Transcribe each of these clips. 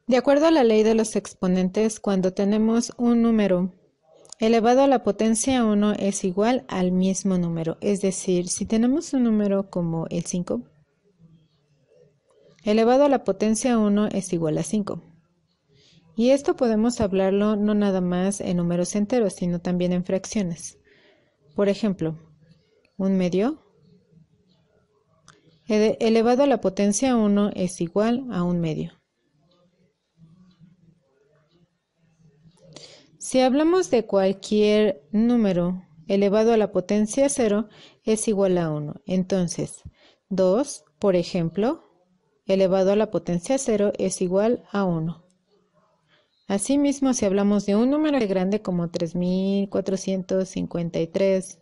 De acuerdo a la ley de los exponentes, cuando tenemos un número elevado a la potencia 1 es igual al mismo número. Es decir, si tenemos un número como el 5, elevado a la potencia 1 es igual a 5. Y esto podemos hablarlo no nada más en números enteros, sino también en fracciones. Por ejemplo, un medio elevado a la potencia 1 es igual a un medio. Si hablamos de cualquier número elevado a la potencia 0 es igual a 1. Entonces, 2, por ejemplo, elevado a la potencia 0 es igual a 1. Asimismo, si hablamos de un número grande como 3453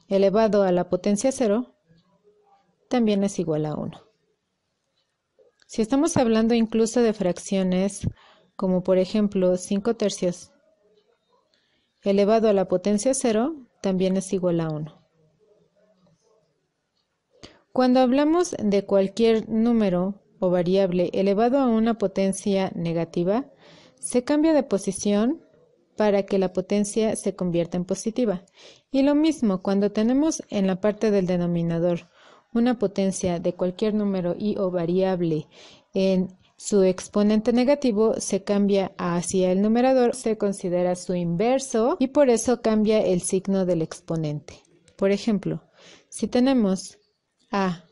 elevado a la potencia 0, también es igual a 1. Si estamos hablando incluso de fracciones, como por ejemplo 5 tercios elevado a la potencia 0, también es igual a 1. Cuando hablamos de cualquier número o variable elevado a una potencia negativa, se cambia de posición para que la potencia se convierta en positiva. Y lo mismo cuando tenemos en la parte del denominador una potencia de cualquier número y o variable en su exponente negativo, se cambia hacia el numerador, se considera su inverso y por eso cambia el signo del exponente. Por ejemplo, si tenemos a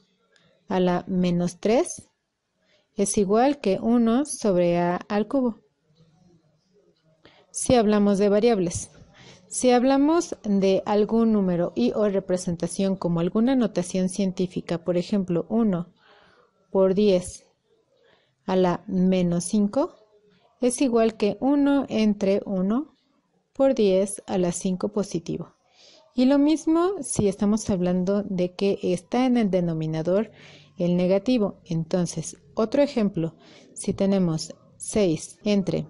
la menos 3 es igual que 1 sobre a al cubo. Si hablamos de variables, si hablamos de algún número y o representación como alguna notación científica, por ejemplo, 1 por 10 a la menos 5 es igual que 1 entre 1 por 10 a la 5 positivo. Y lo mismo si estamos hablando de que está en el denominador el negativo. Entonces, otro ejemplo, si tenemos 6 entre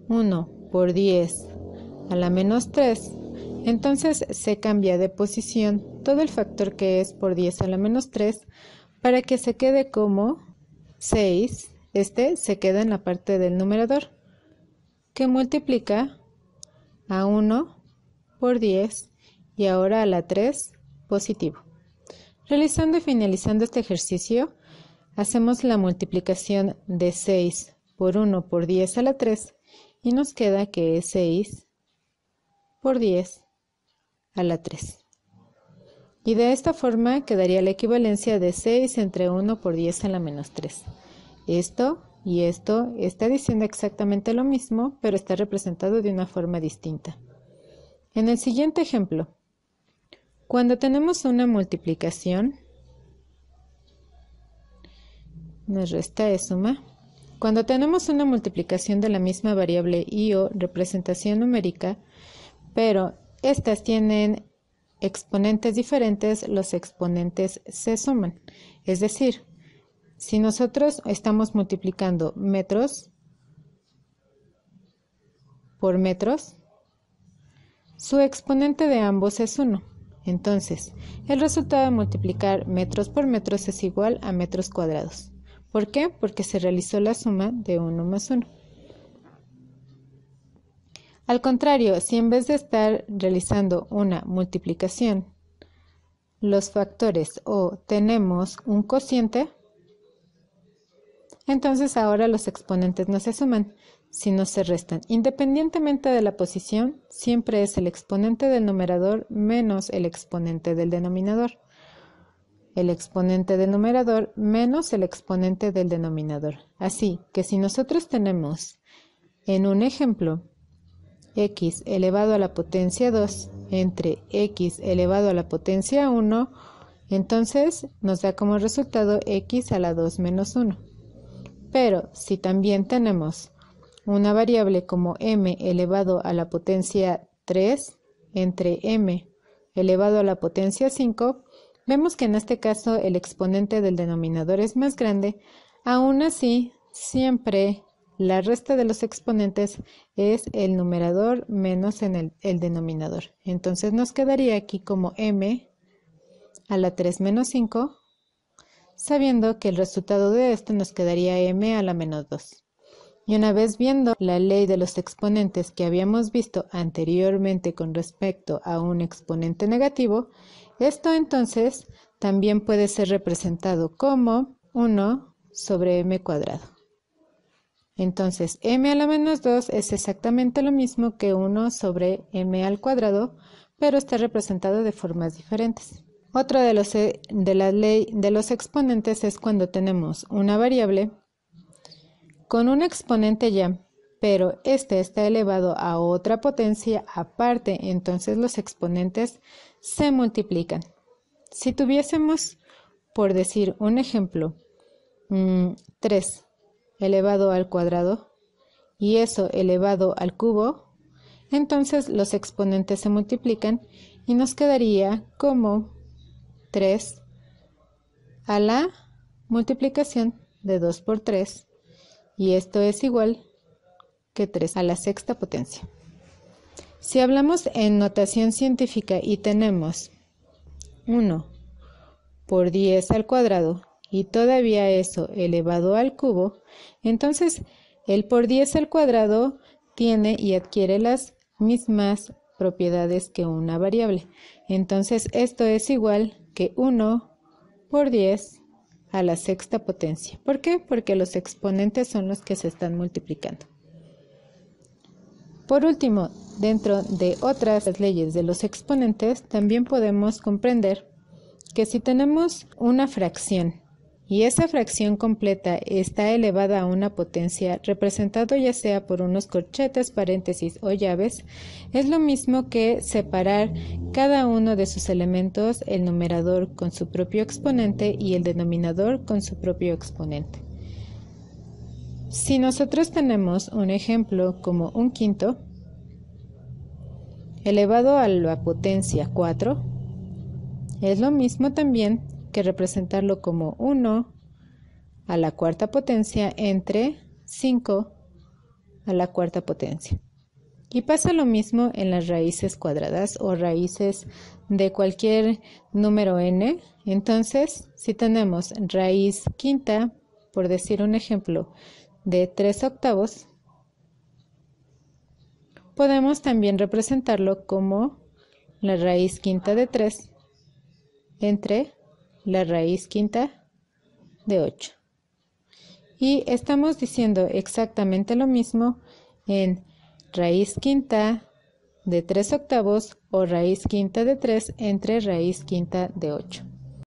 1 por 10 a la menos 3, entonces se cambia de posición todo el factor que es por 10 a la menos 3 para que se quede como 6, se queda en la parte del numerador, que multiplica a 1 por 10 y ahora a la 3 positivo. Realizando y finalizando este ejercicio, hacemos la multiplicación de 6 por 1 por 10 a la 3 y nos queda que es 6 por 10 a la 3. Y de esta forma quedaría la equivalencia de 6 entre 1 por 10 a la menos 3. Esto y esto está diciendo exactamente lo mismo, pero está representado de una forma distinta. En el siguiente ejemplo, cuando tenemos una multiplicación, nos resta es suma. Cuando tenemos una multiplicación de la misma variable y o representación numérica, pero estas tienen exponentes diferentes, los exponentes se suman. Es decir, si nosotros estamos multiplicando metros por metros, su exponente de ambos es 1. Entonces, el resultado de multiplicar metros por metros es igual a metros cuadrados. ¿Por qué? Porque se realizó la suma de 1 más 1. Al contrario, si en vez de estar realizando una multiplicación, los factores o tenemos un cociente, entonces ahora los exponentes no se suman, sino se restan. Independientemente de la posición, siempre es el exponente del numerador menos el exponente del denominador. El exponente del numerador menos el exponente del denominador. Así que si nosotros tenemos en un ejemplo x elevado a la potencia 2 entre x elevado a la potencia 1, entonces nos da como resultado x a la 2 menos 1. Pero si también tenemos una variable como m elevado a la potencia 3 entre m elevado a la potencia 5, vemos que en este caso el exponente del denominador es más grande. Aún así, siempre la resta de los exponentes es el numerador menos el denominador. Entonces nos quedaría aquí como m a la 3 menos 5 sabiendo que el resultado de esto nos quedaría m a la menos 2. Y una vez viendo la ley de los exponentes que habíamos visto anteriormente con respecto a un exponente negativo, esto entonces también puede ser representado como 1 sobre m cuadrado. Entonces, m a la menos 2 es exactamente lo mismo que 1 sobre m al cuadrado, pero está representado de formas diferentes. Otra de la ley de los exponentes es cuando tenemos una variable con un exponente ya, pero este está elevado a otra potencia aparte, entonces los exponentes se multiplican. Si tuviésemos, por decir un ejemplo, 3 elevado al cuadrado y eso elevado al cubo, entonces los exponentes se multiplican y nos quedaría como 3 a la multiplicación de 2 por 3, y esto es igual que 3 a la sexta potencia. Si hablamos en notación científica y tenemos 1 por 10 al cuadrado y todavía eso elevado al cubo, entonces el por 10 al cuadrado tiene y adquiere las mismas propiedades que una variable. Entonces esto es igual que 1 por 10 a la sexta potencia. ¿Por qué? Porque los exponentes son los que se están multiplicando. Por último, dentro de otras leyes de los exponentes, también podemos comprender que si tenemos una fracción y esa fracción completa está elevada a una potencia, representado ya sea por unos corchetes, paréntesis o llaves, es lo mismo que separar cada uno de sus elementos, el numerador con su propio exponente y el denominador con su propio exponente. Si nosotros tenemos un ejemplo como un quinto elevado a la potencia 4, es lo mismo también que representarlo como 1 a la cuarta potencia entre 5 a la cuarta potencia. Y pasa lo mismo en las raíces cuadradas o raíces de cualquier número n. Entonces, si tenemos raíz quinta, por decir un ejemplo, de 3 octavos, podemos también representarlo como la raíz quinta de 3 entre la raíz quinta de 8. Y estamos diciendo exactamente lo mismo en raíz quinta de 3 octavos o raíz quinta de 3 entre raíz quinta de 8.